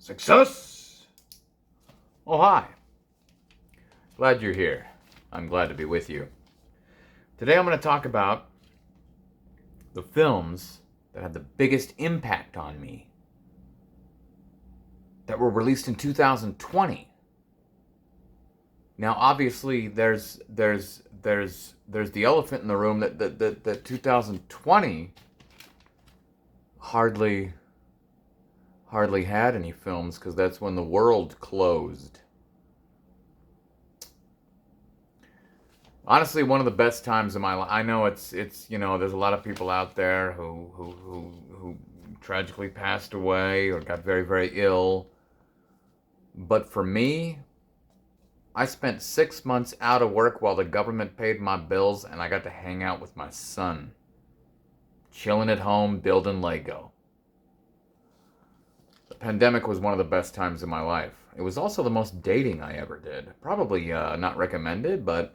Success! Oh, hi. Glad you're here. I'm glad to be with you. Today I'm going to talk about the films that had the biggest impact on me that were released in 2020. Now, obviously, there's the elephant in the room that 2020 hardly had any films because that's when the world closed. Honestly, one of the best times of my life. I know it's there's a lot of people out there who tragically passed away or got very, very ill. But for me, I spent 6 months out of work while the government paid my bills, and I got to hang out with my son, chilling at home, building Lego. The pandemic was one of the best times of my life. It was also the most dating I ever did. Probably not recommended, but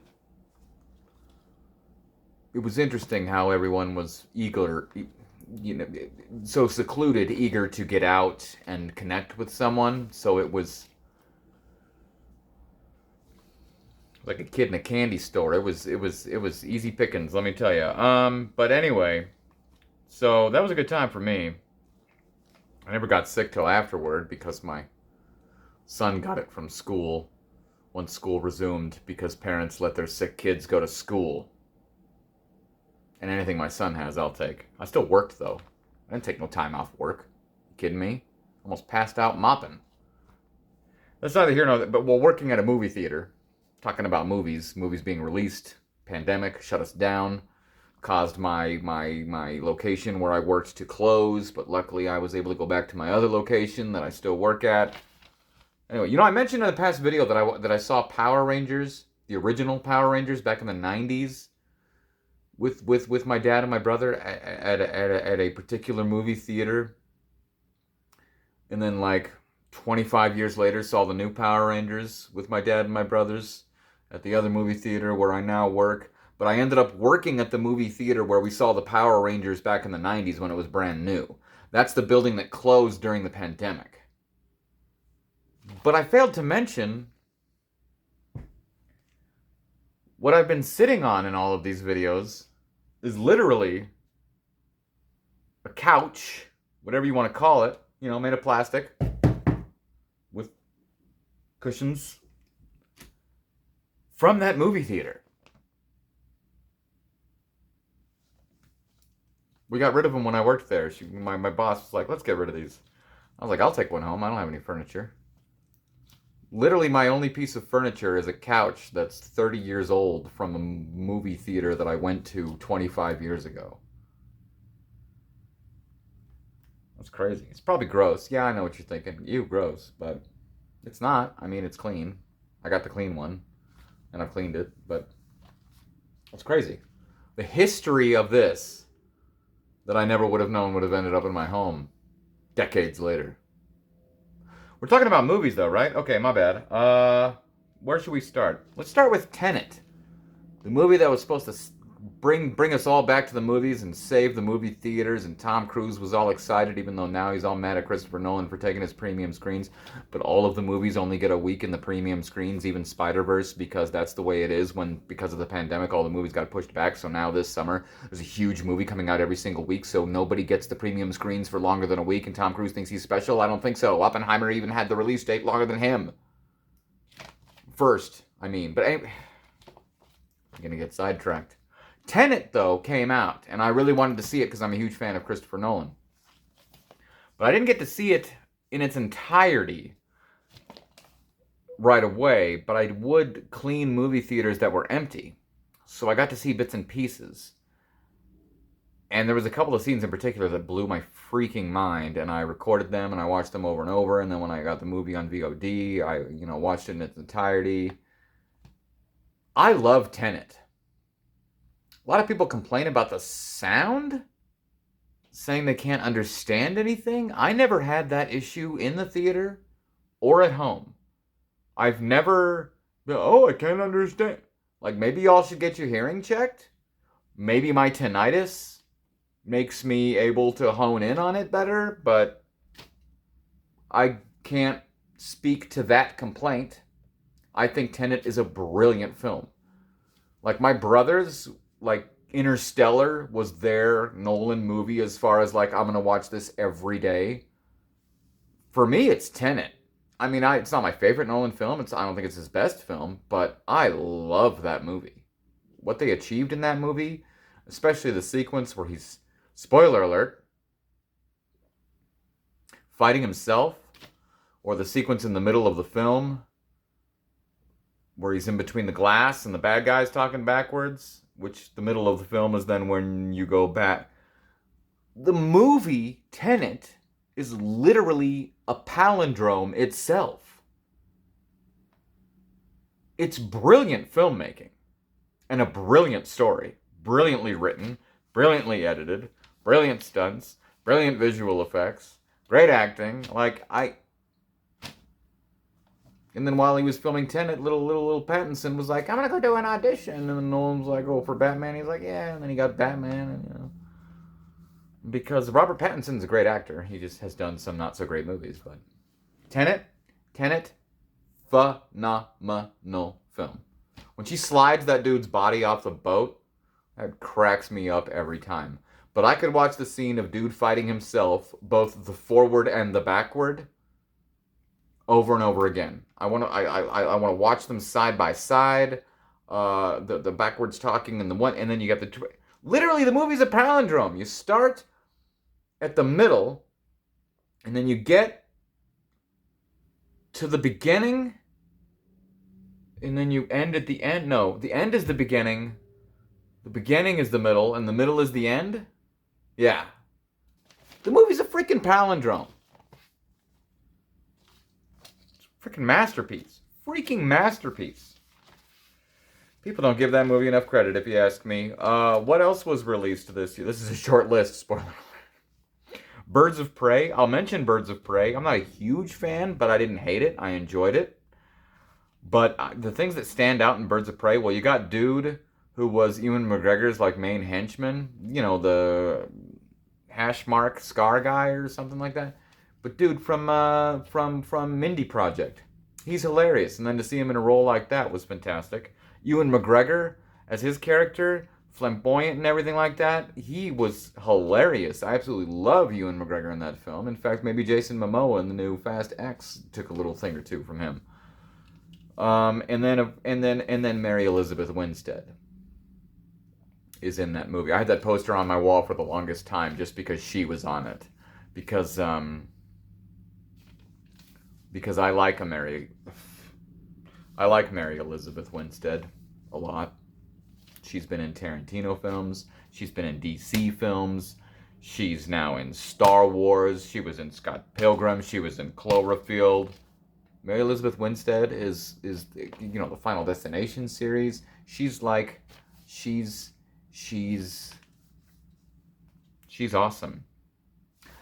it was interesting how everyone was eager, so secluded, eager to get out and connect with someone. So it was like a kid in a candy store. It was easy pickings, let me tell you. But anyway, so that was a good time for me. I never got sick till afterward because my son got it from school once school resumed because parents let their sick kids go to school. And anything my son has, I'll take. I still worked, though. I didn't take no time off work. You kidding me? Almost passed out mopping. That's neither here nor there, but while working at a movie theater, talking about movies being released, pandemic shut us down, caused my location where I worked to close, but luckily I was able to go back to my other location that I still work at. Anyway, I mentioned in the past video that I saw Power Rangers, the original Power Rangers back in the 90s. With my dad and my brother at a particular movie theater. And then like 25 years later saw the new Power Rangers with my dad and my brothers at the other movie theater where I now work. But I ended up working at the movie theater where we saw the Power Rangers back in the 90s when it was brand new. That's the building that closed during the pandemic. But I failed to mention what I've been sitting on in all of these videos is literally a couch, whatever you want to call it, made of plastic with cushions from that movie theater. We got rid of them when I worked there. My boss was like, let's get rid of these. I was like, I'll take one home. I don't have any furniture. Literally, my only piece of furniture is a couch that's 30 years old from a movie theater that I went to 25 years ago. That's crazy. It's probably gross. Yeah, I know what you're thinking. Ew, gross. But it's not. I mean, it's clean. I got the clean one, and I've cleaned it, but it's crazy. The history of this that I never would have known would have ended up in my home decades later. We're talking about movies, though, right? Okay, my bad. Where should we start? Let's start with Tenet, the movie that was supposed to bring us all back to the movies and save the movie theaters. And Tom Cruise was all excited, even though now he's all mad at Christopher Nolan for taking his premium screens. But all of the movies only get a week in the premium screens, even Spider-Verse, because that's the way it is because of the pandemic, all the movies got pushed back. So now this summer, there's a huge movie coming out every single week, so nobody gets the premium screens for longer than a week, and Tom Cruise thinks he's special. I don't think so. Oppenheimer even had the release date longer than him. First, I mean. But anyway, I'm going to get sidetracked. Tenet, though, came out, and I really wanted to see it because I'm a huge fan of Christopher Nolan. But I didn't get to see it in its entirety right away, but I would clean movie theaters that were empty. So I got to see bits and pieces. And there was a couple of scenes in particular that blew my freaking mind, and I recorded them, and I watched them over and over, and then when I got the movie on VOD, I watched it in its entirety. I love Tenet. A lot of people complain about the sound, saying they can't understand anything. I never had that issue in the theater or at home. I've never been, I can't understand. Like, maybe y'all should get your hearing checked. Maybe my tinnitus makes me able to hone in on it better, but I can't speak to that complaint. I think Tenet is a brilliant film. Like, my brothers, like, Interstellar was their Nolan movie as far as, like, I'm going to watch this every day. For me, it's Tenet. I mean, it's not my favorite Nolan film. I don't think it's his best film, but I love that movie. What they achieved in that movie, especially the sequence where he's, spoiler alert, fighting himself, or the sequence in the middle of the film where he's in between the glass and the bad guys talking backwards, which the middle of the film is then when you go back. The movie Tenet is literally a palindrome itself. It's brilliant filmmaking and a brilliant story. Brilliantly written, brilliantly edited, brilliant stunts, brilliant visual effects, great acting. And then while he was filming Tenet, little Pattinson was like, I'm gonna go do an audition. And then Nolan was like, oh, for Batman? He's like, yeah. And then he got Batman, and because Robert Pattinson's a great actor. He just has done some not so great movies. But Tenet, phenomenal film. When she slides that dude's body off the boat, that cracks me up every time. But I could watch the scene of dude fighting himself, both the forward and the backward, over and over again. I want to watch them side by side. The backwards talking and the one, and then you get the literally the movie's a palindrome. You start at the middle, and then you get to the beginning, and then you end at the end. No, the end is the beginning. The beginning is the middle, and the middle is the end. Yeah, the movie's a freaking palindrome. Freaking masterpiece. Freaking masterpiece. People don't give that movie enough credit, if you ask me. What else was released this year? This is a short list, spoiler alert. Birds of Prey. I'll mention Birds of Prey. I'm not a huge fan, but I didn't hate it. I enjoyed it. But the things that stand out in Birds of Prey, well, you got Dude, who was Ewan McGregor's, like, main henchman. You know, the hash mark scar guy or something like that. But dude, from Mindy Project, he's hilarious. And then to see him in a role like that was fantastic. Ewan McGregor, as his character, flamboyant and everything like that, he was hilarious. I absolutely love Ewan McGregor in that film. In fact, maybe Jason Momoa in the new Fast X took a little thing or two from him. And then Mary Elizabeth Winstead is in that movie. I had that poster on my wall for the longest time just because she was on it. Because I like Mary Elizabeth Winstead a lot. She's been in Tarantino films. She's been in DC films. She's now in Star Wars. She was in Scott Pilgrim. She was in Cloverfield. Mary Elizabeth Winstead is the Final Destination series. She's awesome.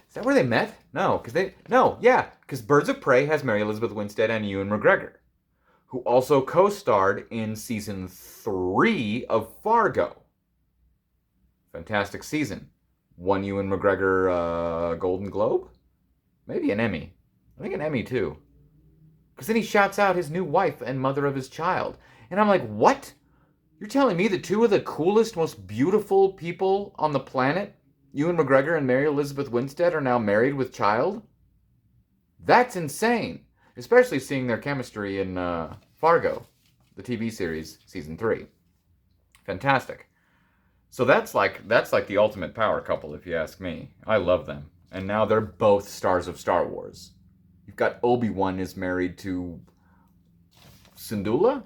Is that where they met? No, because Birds of Prey has Mary Elizabeth Winstead and Ewan McGregor, who also co-starred in season 3 of Fargo. Fantastic season. Won Ewan McGregor Golden Globe? Maybe an Emmy. I think an Emmy too. Because then he shouts out his new wife and mother of his child. And I'm like, what? You're telling me the two of the coolest, most beautiful people on the planet, Ewan McGregor and Mary Elizabeth Winstead, are now married with child? That's insane. Especially seeing their chemistry in Fargo, the TV series, season 3. Fantastic. So that's like the ultimate power couple, if you ask me. I love them. And now they're both stars of Star Wars. You've got Obi-Wan is married to Syndulla?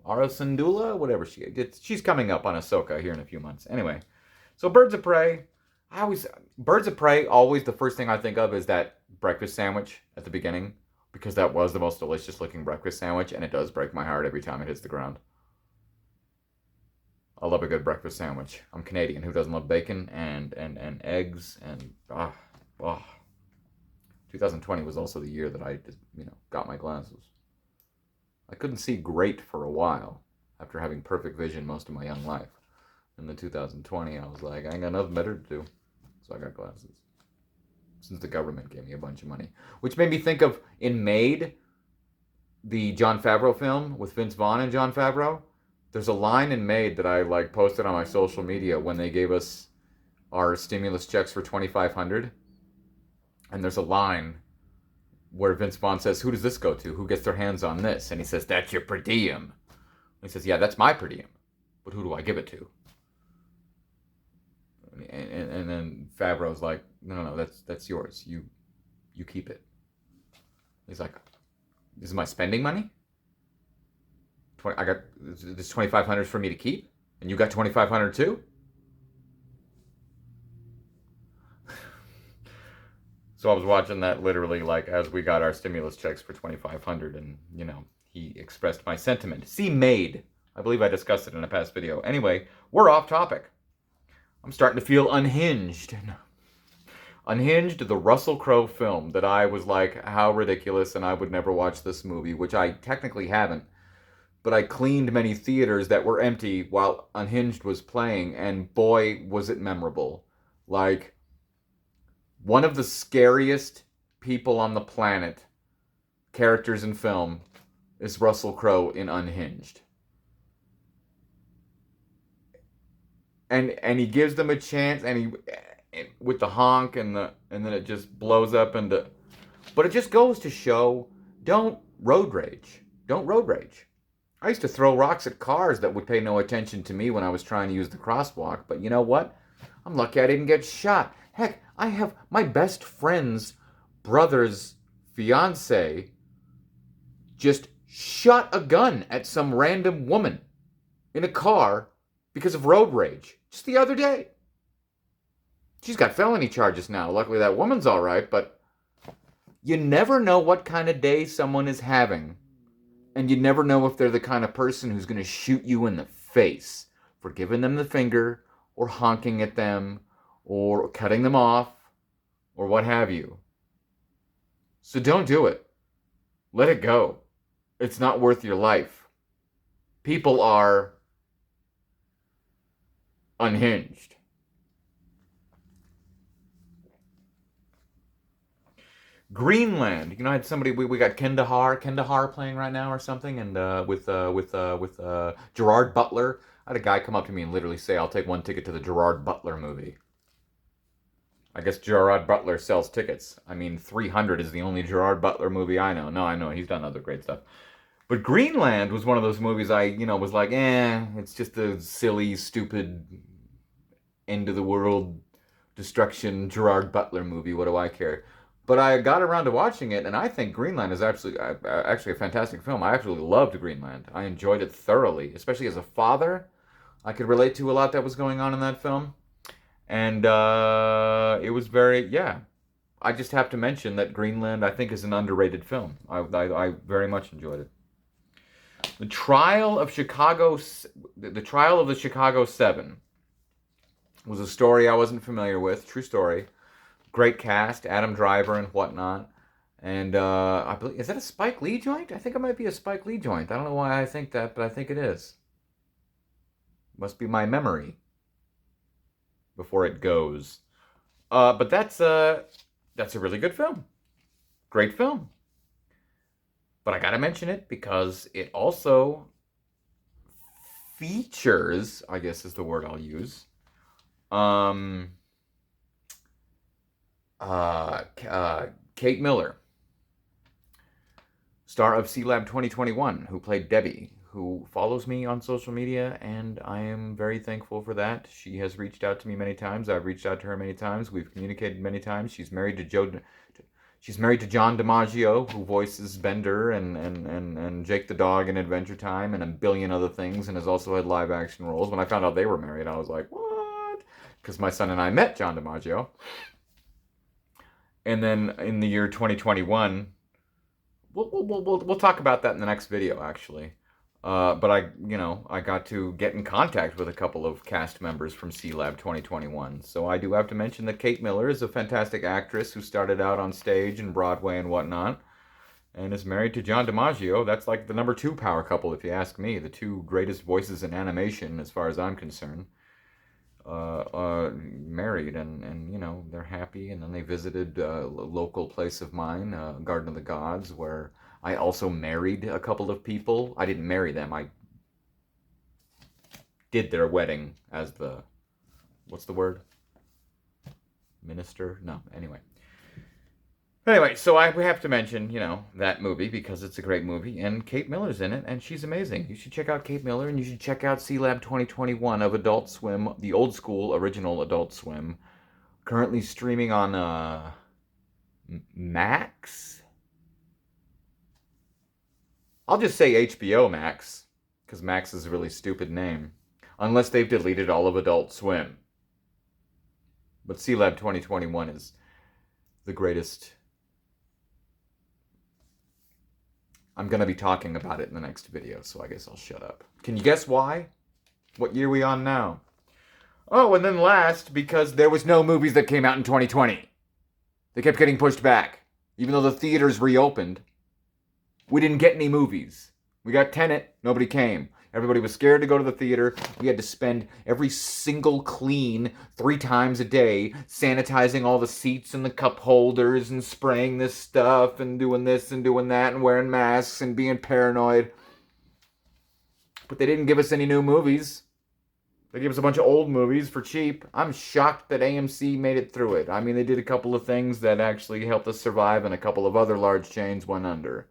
Ara Syndulla? Whatever she's coming up on Ahsoka here in a few months. Anyway, so Birds of Prey. Birds of Prey, always the first thing I think of is that breakfast sandwich at the beginning, because that was the most delicious looking breakfast sandwich, and it does break my heart every time it hits the ground. I love a good breakfast sandwich. I'm Canadian. Who doesn't love bacon and eggs and 2020 was also the year that I got my glasses. I couldn't see great for a while after having perfect vision most of my young life. In the 2020, I was like, I ain't got nothing better to do. So I got glasses. since the government gave me a bunch of money. Which made me think of in Made, the Jon Favreau film with Vince Vaughn and Jon Favreau. There's a line in Made that I like posted on my social media when they gave us our stimulus checks for 2,500, and there's a line where Vince Vaughn says, "Who does this go to? Who gets their hands on this?" And he says, "That's your per diem." And he says, "Yeah, that's my per diem, but who do I give it to?" And then Favreau's like, "No, that's yours. You keep it." He's like, "This is my spending money. I got this 2,500 for me to keep, and you got 2,500 too." So I was watching that literally like as we got our stimulus checks for 2,500, and he expressed my sentiment. See Made. I believe I discussed it in a past video. Anyway, we're off topic. I'm starting to feel unhinged. Unhinged, the Russell Crowe film that I was like, how ridiculous, and I would never watch this movie, which I technically haven't. But I cleaned many theaters that were empty while Unhinged was playing, and boy, was it memorable. Like, one of the scariest people on the planet, characters in film, is Russell Crowe in Unhinged. And he gives them a chance, and he with the honk and then it just blows up into. But it just goes to show, don't road rage. Don't road rage. I used to throw rocks at cars that would pay no attention to me when I was trying to use the crosswalk. But you know what? I'm lucky I didn't get shot. Heck, I have my best friend's brother's fiance just shot a gun at some random woman in a car because of road rage just the other day. She's got felony charges now. Luckily that woman's all right, but you never know what kind of day someone is having, and you never know if they're the kind of person who's going to shoot you in the face for giving them the finger or honking at them or cutting them off or what have you. So don't do it. Let it go. It's not worth your life. People are unhinged. Greenland. I had somebody. We got Kandahar playing right now or something, and with Gerard Butler. I had a guy come up to me and literally say, "I'll take one ticket to the Gerard Butler movie." I guess Gerard Butler sells tickets. I mean, 300 is the only Gerard Butler movie I know. No, I know he's done other great stuff. But Greenland was one of those movies I, was like, it's just a silly, stupid, end of the world destruction Gerard Butler movie. What do I care? But I got around to watching it, and I think Greenland is actually a fantastic film. I actually loved Greenland. I enjoyed it thoroughly, especially as a father. I could relate to a lot that was going on in that film. And it was I just have to mention that Greenland, I think, is an underrated film. I very much enjoyed it. The Trial of the Chicago 7 was a story I wasn't familiar with. True story. Great cast, Adam Driver and whatnot. And I believe, is that a Spike Lee joint? I think it might be a Spike Lee joint. I don't know why I think that, but I think it is. Must be my memory before it goes. But that's a really good film. Great film. But I gotta mention it because it also features, I guess is the word I'll use, Kate Miller, star of C-Lab 2021, who played Debbie, who follows me on social media, and I am very thankful for that. She has reached out to me many times. I've reached out to her many times. We've communicated many times. She's married to John DiMaggio, who voices Bender and Jake the Dog in Adventure Time and a billion other things, and has also had live action roles. When I found out they were married, I was like, what? Because my son and I met John DiMaggio. And then in the year 2021, we'll talk about that in the next video, actually. But I got to get in contact with a couple of cast members from C-Lab 2021. So I do have to mention that Kate Miller is a fantastic actress who started out on stage and Broadway and whatnot, and is married to John DiMaggio. That's like the number 2 power couple, if you ask me. The 2 greatest voices in animation, as far as I'm concerned. married, and you know, they're happy. And then they visited a local place of mine, Garden of the Gods, where I also married a couple of people. I didn't marry them. I did their wedding as the, what's the word? Minister? No, anyway. Anyway, so I have to mention, you know, that movie because it's a great movie, and Kate Miller's in it, and she's amazing. You should check out Kate Miller, and you should check out Sealab 2021 of Adult Swim, the old school original Adult Swim, currently streaming on Max. I'll just say HBO Max, because Max is a really stupid name, unless they've deleted all of Adult Swim. But Sealab 2021 is the greatest. I'm going to be talking about it in the next video, so I guess I'll shut up. Can you guess why? What year are we on now? Oh, and then last, because there was no movies that came out in 2020. They kept getting pushed back. Even though the theaters reopened, we didn't get any movies. We got Tenet, nobody came. Everybody was scared to go to the theater. We had to spend every single clean 3 times a day sanitizing all the seats and the cup holders and spraying this stuff and doing this and doing that and wearing masks and being paranoid. But they didn't give us any new movies. They gave us a bunch of old movies for cheap. I'm shocked that AMC made it through it. I mean, they did a couple of things that actually helped us survive, and a couple of other large chains went under.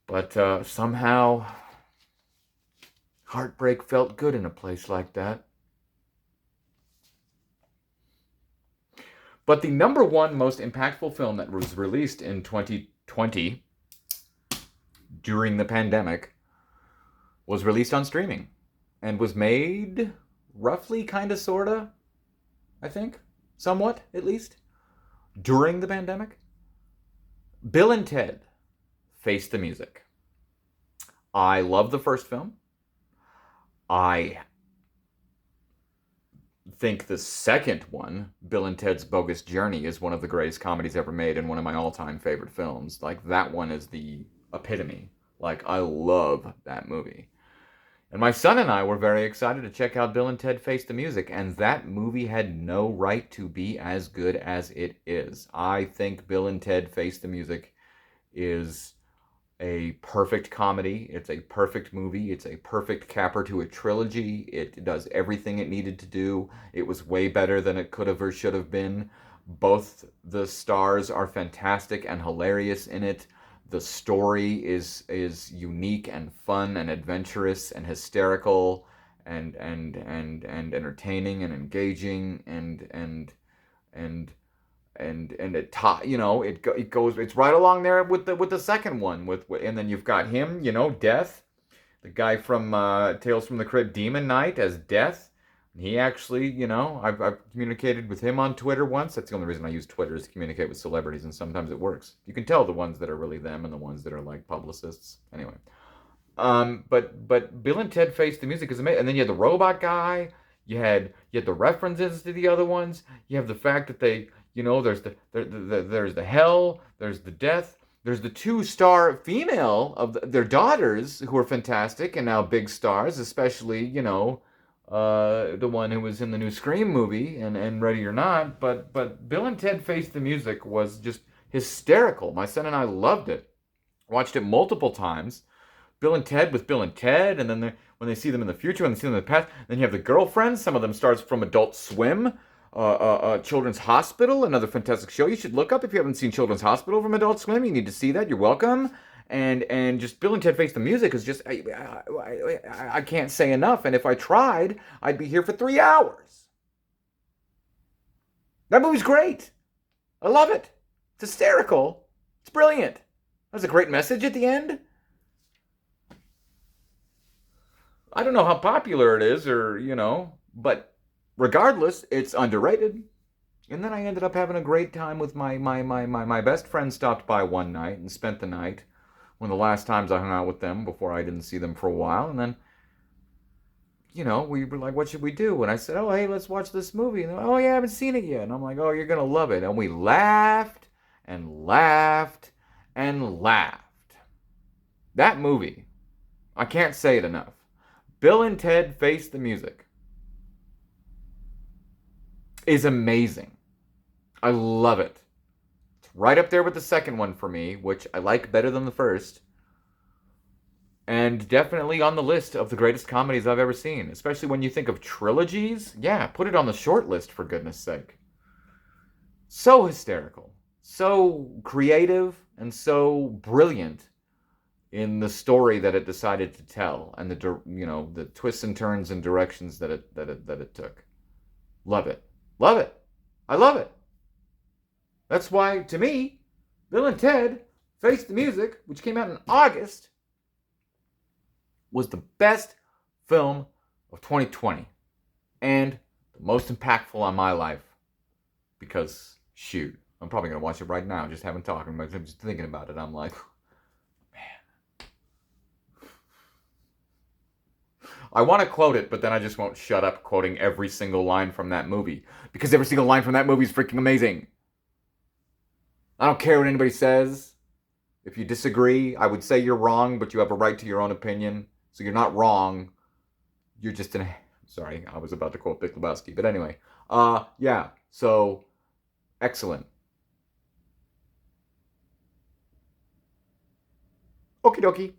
But somehow, heartbreak felt good in a place like that. But the number one most impactful film that was released in 2020 during the pandemic was released on streaming and was made roughly, kind of, sort of, I think, somewhat at least, during the pandemic. Bill and Ted Face the Music. I love the first film. I think the second one, Bill and Ted's Bogus Journey, is one of the greatest comedies ever made and one of my all-time favorite films. Like, that one is the epitome. Like, I love that movie. And my son and I were very excited to check out Bill and Ted Face the Music, and that movie had no right to be as good as it is. I think Bill and Ted Face the Music is a perfect comedy. It's a perfect movie. It's a perfect capper to a trilogy. It does everything it needed to do. It was way better than it could have or should have been. Both the stars are fantastic and hilarious in it. The story is unique and fun and adventurous and hysterical and entertaining and engaging and it, you know, it goes, it's right along there with the second one and then you've got him, you know, Death, the guy from Tales from the Crypt, Demon Knight as Death. He actually, you know, I've communicated with him on Twitter once. That's the only reason I use Twitter, is to communicate with celebrities, and sometimes it works. You can tell the ones that are really them and the ones that are like publicists. Anyway, but Bill and Ted Face the Music is amazing. And then you had the robot guy. You had the references to the other ones. You have the fact that they, you know, there's the hell, there's the death. There's the 2-star female of their daughters who are fantastic and now big stars, especially, you know, the one who was in the new Scream movie and Ready or Not. But Bill and Ted Face the Music was just hysterical. My son and I loved it. Watched it multiple times. Bill and Ted with Bill and Ted, and then when they see them in the future, when they see them in the past, then you have the girlfriends. Some of them starts from Adult Swim. Children's Hospital, another fantastic show you should look up if you haven't seen Children's Hospital from Adult Swim. You need to see that. You're welcome. And just Bill and Ted Face the Music is just, I can't say enough. And if I tried, I'd be here for 3 hours. That movie's great. I love it. It's hysterical. It's brilliant. There's a great message at the end. I don't know how popular it is, or, you know, but regardless, it's underrated. And then I ended up having a great time with my best friend. Stopped by one night and spent the night. One of the last times I hung out with them before I didn't see them for a while. And then, you know, we were like, what should we do? And I said, oh, hey, let's watch this movie. And oh, yeah, I haven't seen it yet. And I'm like, oh, you're going to love it. And we laughed and laughed and laughed. That movie, I can't say it enough. Bill and Ted Face the Music. is amazing. I love it. It's right up there with the second one for me, which I like better than the first. And definitely on the list of the greatest comedies I've ever seen. Especially when you think of trilogies. Yeah, put it on the short list, for goodness sake. So hysterical. So creative and so brilliant in the story that it decided to tell and the twists and turns and directions that it took. Love it. Love it. I love it. That's why, to me, Bill and Ted Face the Music, which came out in August, was the best film of 2020 and the most impactful on my life. Because, shoot, I'm probably going to watch it right now, just having talking, but I'm just thinking about it. I'm like, man. I want to quote it, but then I just won't shut up quoting every single line from that movie. Because every single line from that movie is freaking amazing. I don't care what anybody says. If you disagree, I would say you're wrong, but you have a right to your own opinion. So you're not wrong. You're just an... Sorry, I was about to quote Big Lebowski. But anyway. Yeah. So, excellent. Okie dokie.